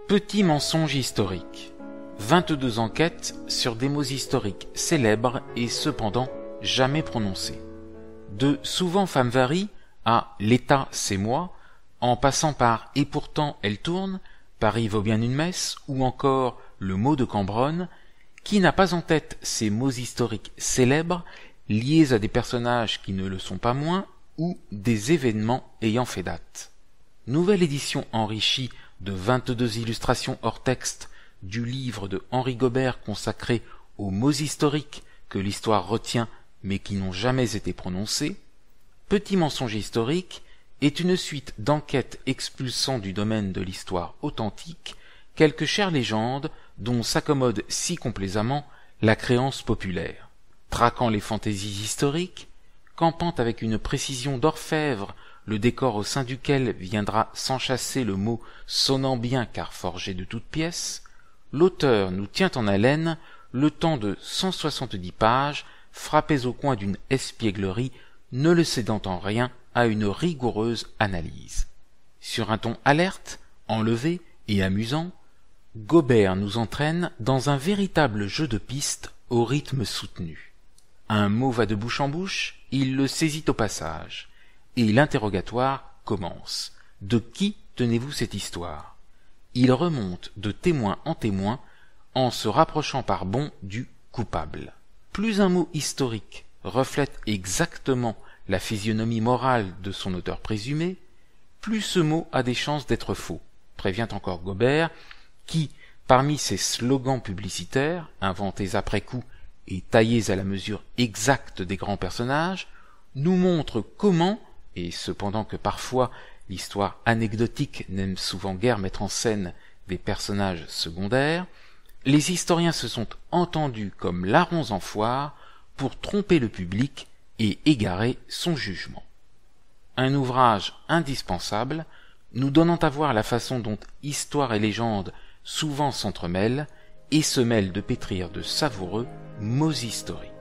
Petit mensonge historique. 22 enquêtes sur des mots historiques célèbres et cependant jamais prononcés. De Souvent femme varie à L'État c'est moi, en passant par Et pourtant elle tourne, Paris vaut bien une messe ou encore Le mot de Cambronne, qui n'a pas en tête ces mots historiques célèbres liés à des personnages qui ne le sont pas moins ou des événements ayant fait date. Nouvelle édition enrichie de 22 illustrations hors texte du livre de Henri Gobert consacré aux mots historiques que l'histoire retient mais qui n'ont jamais été prononcés. Petit mensonge historique est une suite d'enquêtes expulsant du domaine de l'histoire authentique quelques chères légendes dont s'accommode si complaisamment la créance populaire. Traquant les fantaisies historiques, campant avec une précision d'orfèvre le décor au sein duquel viendra s'enchâsser le mot sonnant bien car forgé de toutes pièces, l'auteur nous tient en haleine le temps de 170 pages frappées au coin d'une espièglerie ne le cédant en rien à une rigoureuse analyse. Sur un ton alerte, enlevé et amusant, Gobert nous entraîne dans un véritable jeu de piste au rythme soutenu. Un mot va de bouche en bouche, il le saisit au passage, et l'interrogatoire commence. De qui tenez-vous cette histoire? Il remonte de témoin en témoin en se rapprochant par bond du coupable. Plus un mot historique reflète exactement la physionomie morale de son auteur présumé, plus ce mot a des chances d'être faux, prévient encore Gobert, qui, parmi ses slogans publicitaires, inventés après coup et taillés à la mesure exacte des grands personnages, nous montre comment, et cependant que parfois l'histoire anecdotique n'aime souvent guère mettre en scène des personnages secondaires, les historiens se sont entendus comme larrons en foire pour tromper le public et égarer son jugement. Un ouvrage indispensable, nous donnant à voir la façon dont histoire et légende souvent s'entremêlent et se mêlent de pétrir de savoureux mots historiques.